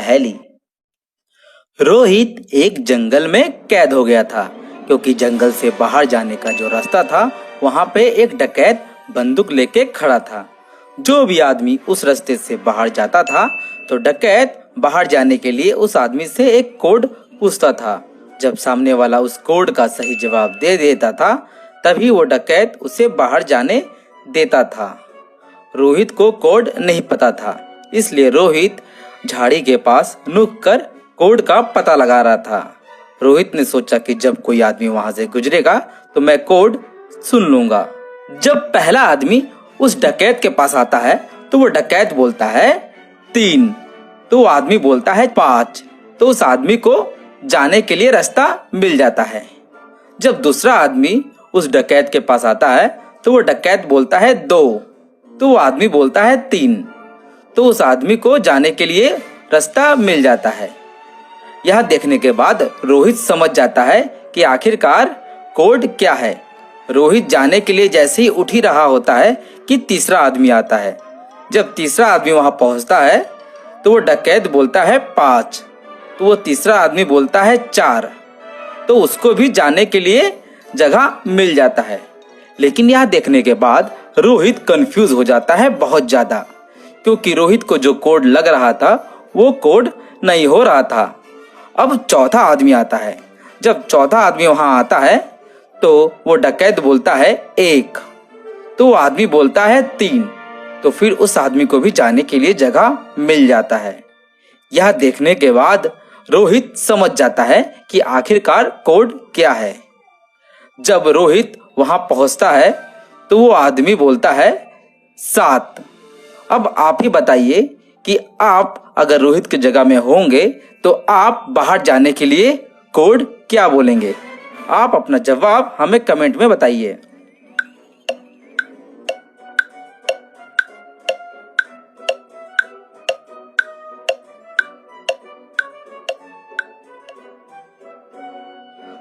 पहेली। रोहित एक जंगल में कैद हो गया था, क्योंकि जंगल से बाहर जाने का जो रास्ता था वहां पे एक डकैत बंदूक लेके खड़ा था। जो भी आदमी उस रास्ते से बाहर जाता था तो डकैत बाहर जाने के लिए उस आदमी से एक कोड पूछता था। जब सामने वाला उस कोड का सही जवाब दे देता था तभी वो डकैत उसे बाहर जाने देता था। रोहित को कोड नहीं पता था, इसलिए रोहित झाड़ी के पास नुक कर कोड का पता लगा रहा था। रोहित ने सोचा कि जब कोई आदमी वहां से गुजरेगा तो मैं कोड सुन लूंगा। जब पहला आदमी उस डकैत के पास आता है तो वो डकैत बोलता है 3, तो वो आदमी बोलता है 5, तो उस आदमी को जाने के लिए रास्ता मिल जाता है। जब दूसरा आदमी उस डकैत के पास आता है तो वो डकैत बोलता है 2, तो वो आदमी बोलता है 3, तो उस आदमी को जाने के लिए रास्ता मिल जाता है। यह देखने के बाद रोहित समझ जाता है कि आखिरकार कोड क्या है। रोहित जाने के लिए जैसे ही उठ ही रहा होता है कि तीसरा आदमी आता है। जब तीसरा आदमी वहां पहुंचता है तो वो डकैत बोलता है 5, तो वो तीसरा आदमी बोलता है 4, तो उसको भी जाने के लिए जगह मिल जाता है। लेकिन यह देखने के बाद रोहित कंफ्यूज हो जाता है बहुत ज्यादा, क्योंकि रोहित को जो कोड लग रहा था वो कोड नहीं हो रहा था। अब चौथा आदमी आता है। जब चौथा आदमी वहां आता है तो वो डकैत बोलता है 1, तो वो आदमी बोलता है 3, तो फिर उस आदमी को भी जाने के लिए जगह मिल जाता है। यह देखने के बाद रोहित समझ जाता है कि आखिरकार कोड क्या है। जब रोहित वहां पहुंचता है तो वो आदमी बोलता है 7। अब आप ही बताइए कि आप अगर रोहित की जगह में होंगे तो आप बाहर जाने के लिए कोड क्या बोलेंगे? आप अपना जवाब हमें कमेंट में बताइए।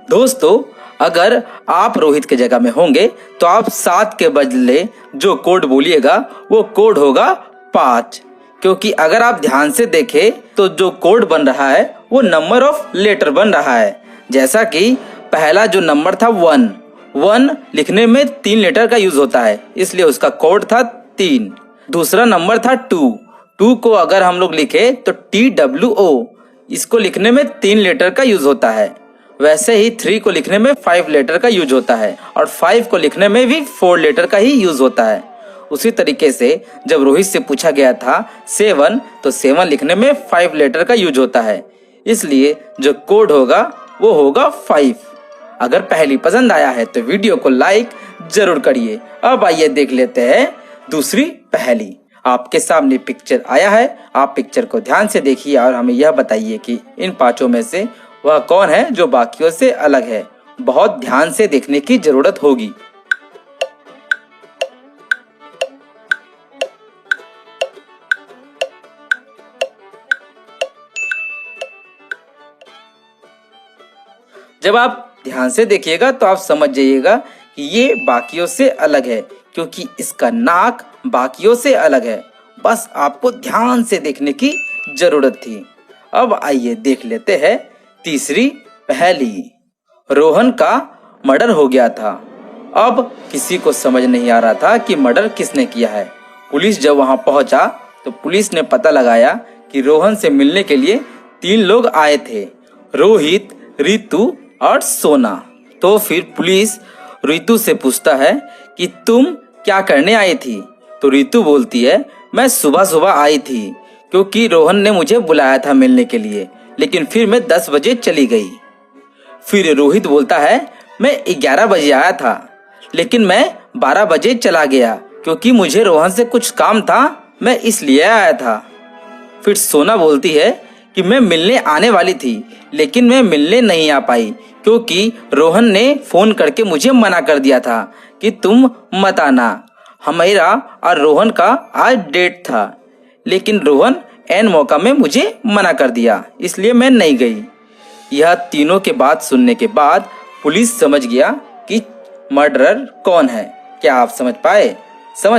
दोस्तों, अगर आप रोहित के जगह में होंगे तो आप 7 के बदले जो कोड बोलिएगा वो कोड होगा 5, क्योंकि अगर आप ध्यान से देखें तो जो कोड बन रहा है वो नंबर ऑफ लेटर बन रहा है। जैसा कि पहला जो नंबर था 1 लिखने में 3 लेटर का यूज होता है, इसलिए उसका कोड था 3। दूसरा नंबर था 2 को अगर हम लोग लिखे तो TWO, इसको लिखने में 3 लेटर का यूज होता है। वैसे ही 3 को लिखने में 5 लेटर का यूज होता है और 5 को लिखने में भी 4 लेटर का ही यूज होता है। उसी तरीके से जब रोहित से पूछा गया था 7, तो 7 लिखने में 5 लेटर का यूज होता है, इसलिए जो कोड होगा वो होगा 5। अगर पहेली पसंद आया है तो वीडियो को लाइक जरूर करिए। अब आइए देख लेते हैं दूसरी पहेली। आपके सामने पिक्चर आया है, आप पिक्चर को ध्यान से देखिए और हमें यह बताइए कि इन 5 में से वह कौन है जो बाकियों से अलग है। बहुत ध्यान से देखने की जरूरत होगी। जब आप ध्यान से देखिएगा तो आप समझ जाइएगा कि ये बाकियों से अलग है, क्योंकि इसका नाक बाकियों से अलग है। बस आपको ध्यान से देखने की जरूरत थी। अब आइए देख लेते हैं तीसरी पहेली। रोहन का मर्डर हो गया था। अब किसी को समझ नहीं आ रहा था कि मर्डर किसने किया है। पुलिस जब वहां पहुंचा तो पुलिस ने पता लगाया कि रोहन से मिलने के लिए 3 लोग आए थे, रोहित, रितु और सोना। तो फिर पुलिस रितु से पूछता है कि तुम क्या करने आई थी? तो रितु बोलती है मैं सुबह सुबह आई थी, क्योंकि रोहन ने मुझे बुलाया था मिलने के लिए, लेकिन फिर मैं 10 बजे चली गई। फिर रोहित बोलता है मैं 11 बजे आया था, लेकिन मैं 12 बजे चला गया, क्योंकि मुझे रोहन से कुछ काम था, मैं इसलिए आया था। फिर सोना बोलती है कि मैं मिलने आने वाली थी, लेकिन मैं मिलने नहीं आ पाई, क्योंकि रोहन ने फोन करके मुझे मना कर दिया था कि तुम मत आना। हमेरा और रोहन का आज डेट था, लेकिन रोहन एन मौका में मुझे मना कर दिया, इसलिए मैं नहीं गई। यह तीनों के बात सुनने के बाद पुलिस समझ गया कि मर्डरर कौन है। क्या आप समझ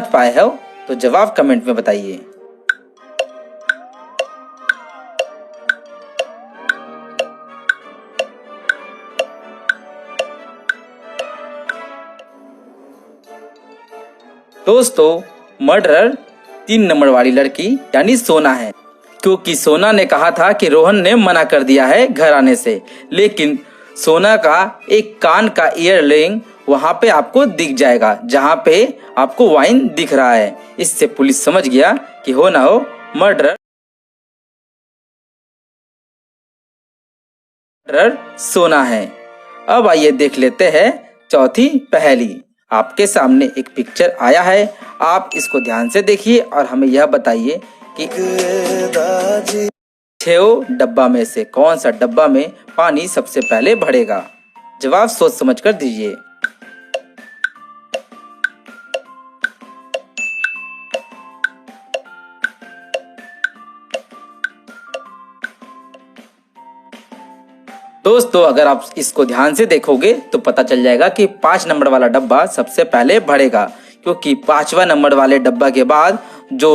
पाए हो तो जवाब कमेंट में बताइए। दोस्तों, मर्डरर 3 नंबर वाली लड़की यानी सोना है, क्योंकि सोना ने कहा था कि रोहन ने मना कर दिया है घर आने से, लेकिन सोना का एक कान का ईयररिंग वहां पे आपको दिख जाएगा जहां पे आपको वाइन दिख रहा है। इससे पुलिस समझ गया कि हो ना हो मर्डरर सोना है। अब आइए देख लेते हैं चौथी पहेली। आपके सामने एक पिक्चर आया है, आप इसको ध्यान से देखिए और हमें यह बताइए कि 6 डब्बा में से कौन सा डब्बा में पानी सबसे पहले भरेगा। जवाब सोच समझ कर दीजिए। दोस्तों, अगर आप इसको ध्यान से देखोगे तो पता चल जाएगा कि 5 नंबर वाला डब्बा सबसे पहले भरेगा, क्योंकि 5वां नंबर वाले डब्बा के बाद जो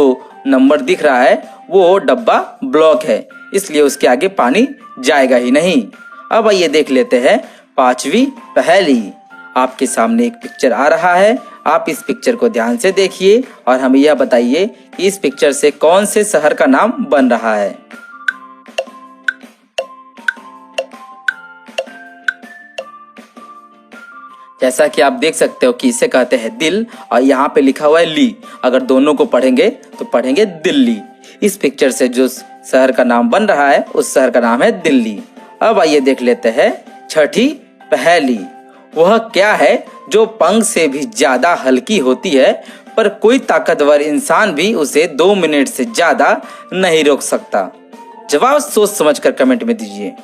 नंबर दिख रहा है वो डब्बा ब्लॉक है, इसलिए उसके आगे पानी जाएगा ही नहीं। अब आइए देख लेते हैं 5वीं पहेली। आपके सामने एक पिक्चर आ रहा है, आप इस पिक्चर को ध्यान से देखिए और हमें यह बताइए कि इस पिक्चर से कौन से शहर का नाम बन रहा है। जैसा कि आप देख सकते हो कि इसे कहते हैं दिल और यहाँ पे लिखा हुआ है ली। अगर दोनों को पढ़ेंगे तो पढ़ेंगे दिल्ली। इस पिक्चर से जो शहर का नाम बन रहा है उस शहर का नाम है दिल्ली। अब आइए देख लेते हैं 6ठी पहेली। वह क्या है जो पंख से भी ज्यादा हल्की होती है, पर कोई ताकतवर इंसान भी उसे 2 मिनट से ज्यादा नहीं रोक सकता। जवाब सोच समझकर कमेंट में दीजिए।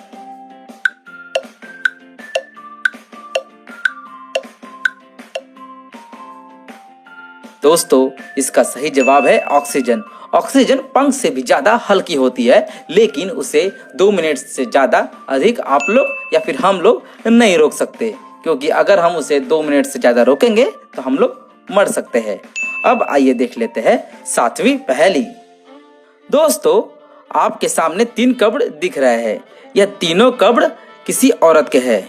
दोस्तों, इसका सही जवाब है ऑक्सीजन। ऑक्सीजन पंख से भी ज्यादा हल्की होती है, लेकिन उसे 2 मिनट से ज्यादा अधिक आप लोग या फिर हम लोग नहीं रोक सकते, क्योंकि अगर हम उसे 2 मिनट से ज्यादा रोकेंगे तो हम लोग मर सकते हैं। अब आइए देख लेते हैं 7वीं पहेली। दोस्तों, आपके सामने 3 कब्र दिख रहे हैं। यह तीनों कब्र किसी औरत के हैं।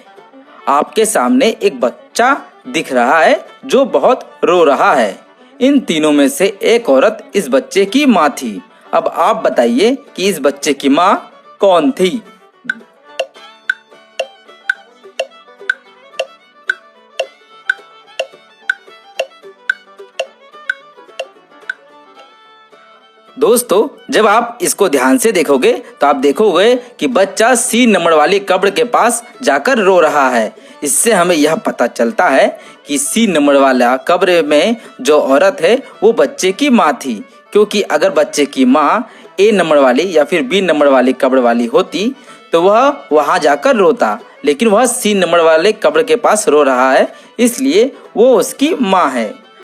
आपके सामने एक बच्चा दिख रहा है जो बहुत रो रहा है। इन तीनों में से एक औरत इस बच्चे की माँ थी। अब आप बताइए कि इस बच्चे की माँ कौन थी। दोस्तों, जब आप इसको ध्यान से देखोगे तो आप देखोगे कि बच्चा सी नंबर वाली कब्र के पास जाकर रो रहा है। इससे हमें यह पता चलता है कि सी नंबर वाला कब्र में जो औरत है वो बच्चे की माँ थी, क्योंकि अगर बच्चे की माँ ए नंबर वाली या फिर बी नंबर वाली कब्र वाली होती तो वह वहां जाकर रोता, लेकिन वह सी नंबर वाले कब्र के पास रो रहा है, इसलिए वो उसकी माँ है।